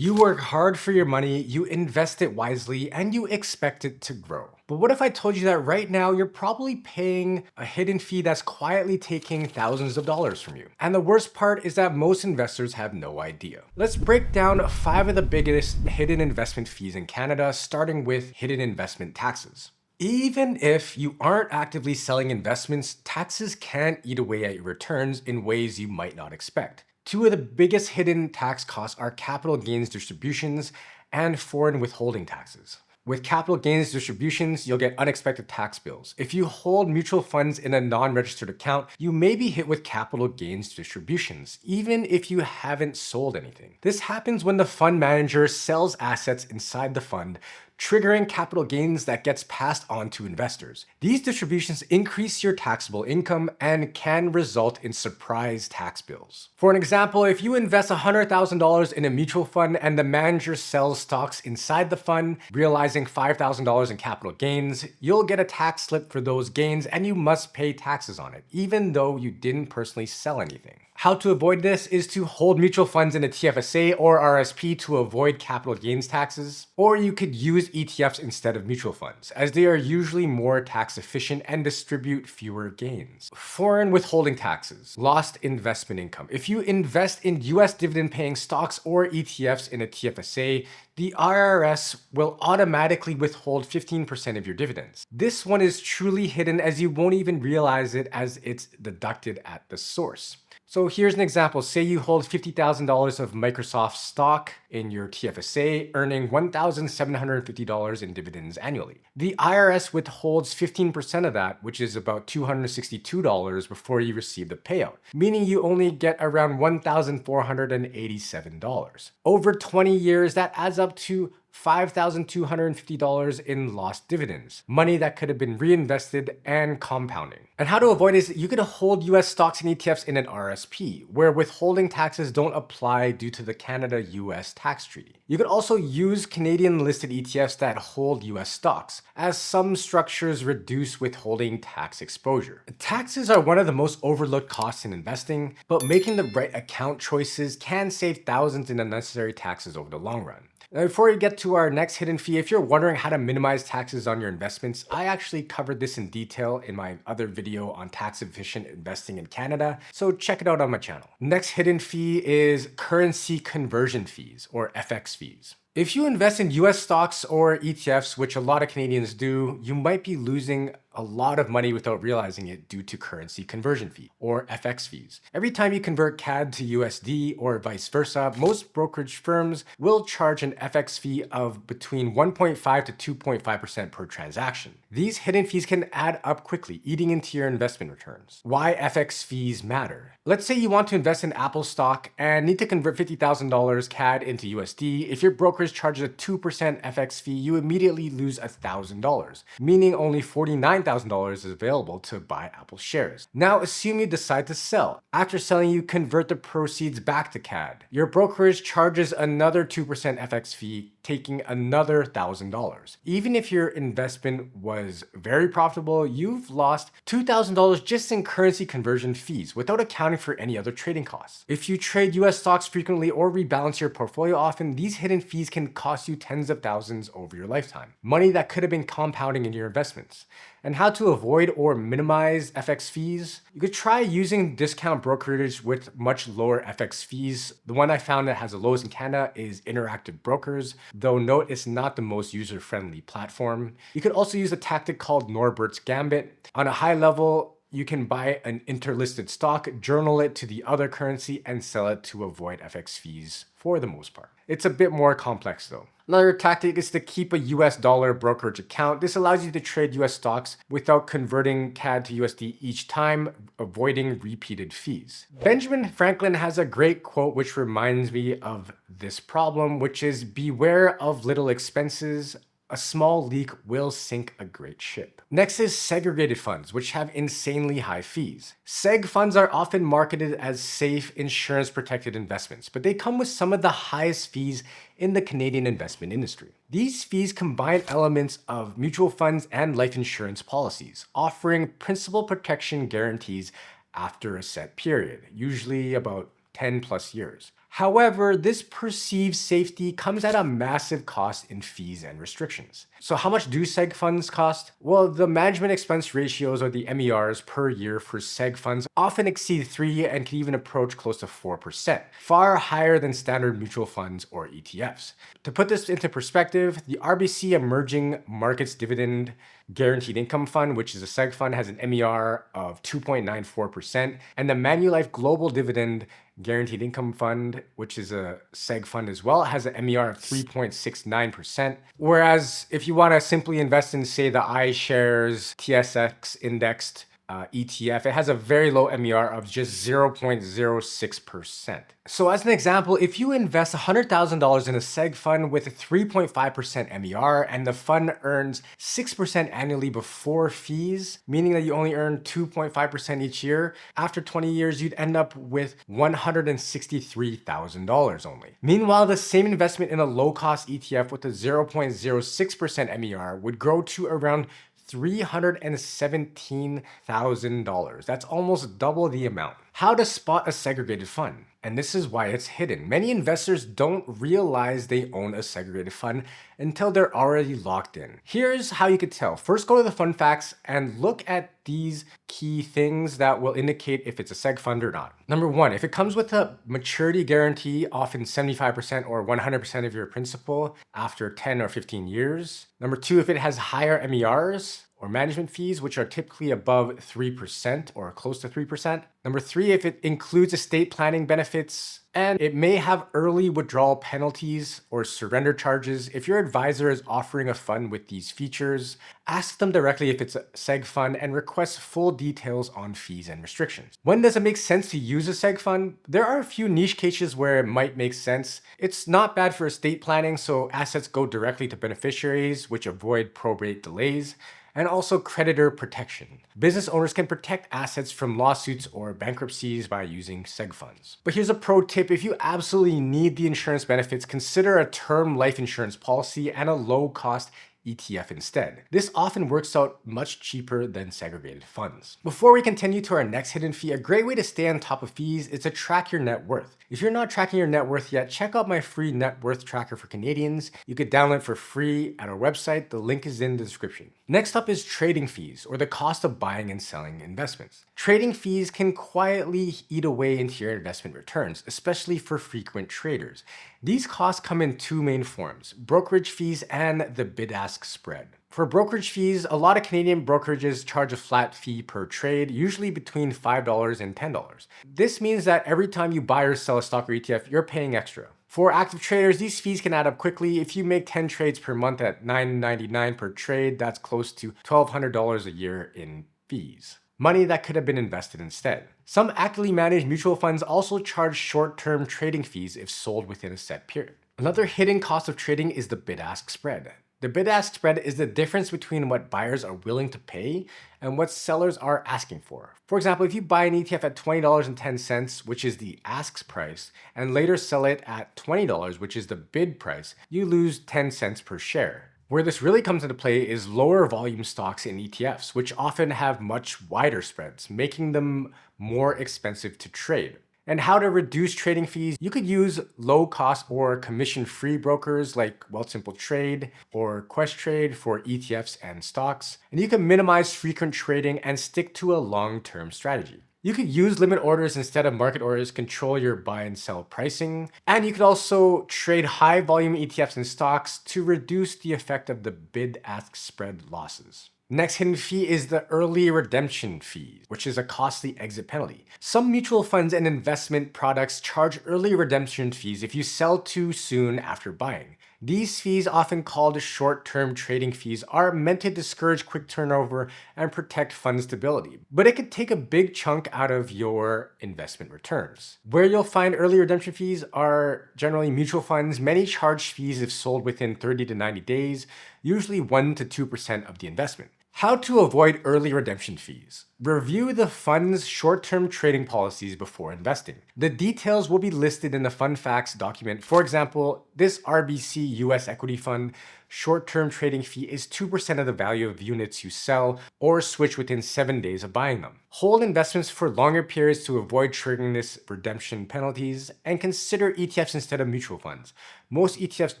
You work hard for your money, you invest it wisely, and you expect it to grow. But what if I told you that right now you're probably paying a hidden fee that's quietly taking thousands of dollars from you? And the worst part is that most investors have no idea. Let's break down 5 of the biggest hidden investment fees in Canada, starting with hidden investment taxes. Even if you aren't actively selling investments, taxes can eat away at your returns in ways you might not expect. 2 of the biggest hidden tax costs are capital gains distributions and foreign withholding taxes. With capital gains distributions, you'll get unexpected tax bills. If you hold mutual funds in a non-registered account, you may be hit with capital gains distributions, even if you haven't sold anything. This happens when the fund manager sells assets inside the fund, triggering capital gains that gets passed on to investors. These distributions increase your taxable income and can result in surprise tax bills. For an example, if you invest $100,000 in a mutual fund and the manager sells stocks inside the fund, realizing $5,000 in capital gains, you'll get a tax slip for those gains and you must pay taxes on it, even though you didn't personally sell anything. How to avoid this is to hold mutual funds in a TFSA or RSP to avoid capital gains taxes, or you could use ETFs instead of mutual funds, as they are usually more tax efficient and distribute fewer gains. Foreign withholding taxes, lost investment income. If you invest in US dividend paying stocks or ETFs in a TFSA, the IRS will automatically withhold 15% of your dividends. This one is truly hidden as you won't even realize it as it's deducted at the source. So here's an example. Say you hold $50,000 of Microsoft stock in your TFSA, earning $1,750 in dividends annually. The IRS withholds 15% of that, which is about $262 before you receive the payout, meaning you only get around $1,487. Over 20 years, that adds up to $5,250 in lost dividends, money that could have been reinvested and compounding. And how to avoid is you could hold US stocks and ETFs in an RSP, where withholding taxes don't apply due to the Canada-US tax treaty. You could also use Canadian listed ETFs that hold US stocks, as some structures reduce withholding tax exposure. Taxes are one of the most overlooked costs in investing, but making the right account choices can save thousands in unnecessary taxes over the long run. Now, before we get to our next hidden fee, if you're wondering how to minimize taxes on your investments, I actually covered this in detail in my other video on tax efficient investing in Canada, so check it out on my channel. Next hidden fee is currency conversion fees, or FX fees. If you invest in US stocks or ETFs, which a lot of Canadians do, you might be losing a lot of money without realizing it due to currency conversion fee, or FX fees. Every time you convert CAD to USD or vice versa, most brokerage firms will charge an FX fee of between 1.5 to 2.5% per transaction. These hidden fees can add up quickly, eating into your investment returns. Why FX fees matter? Let's say you want to invest in Apple stock and need to convert $50,000 CAD into USD. If your brokerage charges a 2% FX fee, you immediately lose $1,000, meaning only $49,000 is available to buy Apple shares. Now assume you decide to sell. After selling, you convert the proceeds back to CAD. Your brokerage charges another 2% FX fee, taking another $1,000. Even if your investment was very profitable, you've lost $2,000 just in currency conversion fees without accounting for any other trading costs. If you trade US stocks frequently or rebalance your portfolio often, these hidden fees can cost you tens of thousands over your lifetime, money that could have been compounding in your investments. And how to avoid or minimize FX fees? You could try using discount brokerage with much lower FX fees. The one I found that has the lowest in Canada is Interactive Brokers, though note it's not the most user-friendly platform. You could also use a tactic called Norbert's Gambit. On a high level, you can buy an interlisted stock, journal it to the other currency, and sell it to avoid FX fees for the most part. It's a bit more complex though. Another tactic is to keep a US dollar brokerage account. This allows you to trade US stocks without converting CAD to USD each time, avoiding repeated fees. Benjamin Franklin has a great quote which reminds me of this problem, which is beware of little expenses. A small leak will sink a great ship. Next is segregated funds, which have insanely high fees. Seg funds are often marketed as safe, insurance-protected investments, but they come with some of the highest fees in the Canadian investment industry. These fees combine elements of mutual funds and life insurance policies, offering principal protection guarantees after a set period, usually about 10 plus years. However, this perceived safety comes at a massive cost in fees and restrictions. So how much do seg funds cost? Well, the management expense ratios, or the MERs, per year for seg funds often exceed 3 and can even approach close to 4%, far higher than standard mutual funds or ETFs. To put this into perspective, the RBC Emerging Markets Dividend Guaranteed Income Fund, which is a seg fund, has an MER of 2.94%, and the Manulife Global Dividend Guaranteed Income Fund, which is a seg fund as well, has an MER of 3.69%. Whereas if you want to simply invest in, say, the iShares TSX indexed ETF, it has a very low MER of just 0.06%. So as an example, if you invest $100,000 in a seg fund with a 3.5% MER and the fund earns 6% annually before fees, meaning that you only earn 2.5% each year, after 20 years, you'd end up with $163,000 only. Meanwhile, the same investment in a low-cost ETF with a 0.06% MER would grow to around $317,000. That's almost double the amount. How to spot a segregated fund? And this is why it's hidden. Many investors don't realize they own a segregated fund until they're already locked in. Here's how you could tell. First, go to the fund facts and look at these key things that will indicate if it's a seg fund or not. Number one, if it comes with a maturity guarantee, often 75% or 100% of your principal after 10 or 15 years. Number two, if it has higher MERs or management fees, which are typically above 3% or close to 3%. Number three, if it includes estate planning benefits, and it may have early withdrawal penalties or surrender charges. If your advisor is offering a fund with these features, ask them directly if it's a seg fund and request full details on fees and restrictions. When does it make sense to use a seg fund? There are a few niche cases where it might make sense. It's not bad for estate planning, so assets go directly to beneficiaries, which avoid probate delays, and also creditor protection. Business owners can protect assets from lawsuits or bankruptcies by using seg funds. But here's a pro tip: if you absolutely need the insurance benefits, consider a term life insurance policy and a low-cost ETF instead. This often works out much cheaper than segregated funds. Before we continue to our next hidden fee, a great way to stay on top of fees is to track your net worth. If you're not tracking your net worth yet, check out my free net worth tracker for Canadians. You could download it for free at our website. The link is in the description. Next up is trading fees, or the cost of buying and selling investments. Trading fees can quietly eat away into your investment returns, especially for frequent traders. These costs come in two main forms: brokerage fees and the bid-ask spread. For brokerage fees, a lot of Canadian brokerages charge a flat fee per trade, usually between $5 and $10. This means that every time you buy or sell a stock or ETF, you're paying extra. For active traders, these fees can add up quickly. If you make 10 trades per month at $9.99 per trade, that's close to $1,200 a year in fees. Money that could have been invested instead. Some actively managed mutual funds also charge short-term trading fees if sold within a set period. Another hidden cost of trading is the bid-ask spread. The bid-ask spread is the difference between what buyers are willing to pay and what sellers are asking for. For example, if you buy an ETF at $20.10, which is the ask price, and later sell it at $20, which is the bid price, you lose 10 cents per share. Where this really comes into play is lower volume stocks in ETFs, which often have much wider spreads, making them more expensive to trade. And how to reduce trading fees: you could use low-cost or commission-free brokers like Wealthsimple Trade or Questrade for ETFs and stocks. And you can minimize frequent trading and stick to a long-term strategy. You could use limit orders instead of market orders, control your buy and sell pricing. And you could also trade high volume ETFs and stocks to reduce the effect of the bid-ask spread losses. Next hidden fee is the early redemption fee, which is a costly exit penalty. Some mutual funds and investment products charge early redemption fees if you sell too soon after buying. These fees, often called short-term trading fees, are meant to discourage quick turnover and protect fund stability, but it could take a big chunk out of your investment returns. Where you'll find early redemption fees are generally mutual funds. Many charge fees if sold within 30 to 90 days, usually 1 to 2% of the investment. How to avoid early redemption fees. Review the fund's short-term trading policies before investing. The details will be listed in the fund facts document. For example, this RBC US equity fund Short-term trading fee is 2% of the value of units you sell or switch within 7 days of buying them. Hold investments for longer periods to avoid triggering this redemption penalties, and consider ETFs instead of mutual funds. Most ETFs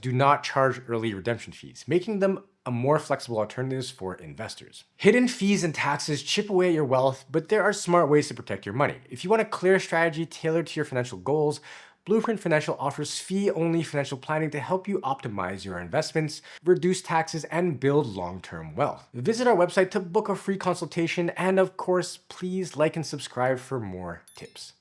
do not charge early redemption fees, making them a more flexible alternatives for investors. Hidden fees and taxes chip away at your wealth, but there are smart ways to protect your money. If you want a clear strategy tailored to your financial goals, Blueprint Financial offers fee-only financial planning to help you optimize your investments, reduce taxes, and build long-term wealth. Visit our website to book a free consultation, and of course, please like and subscribe for more tips.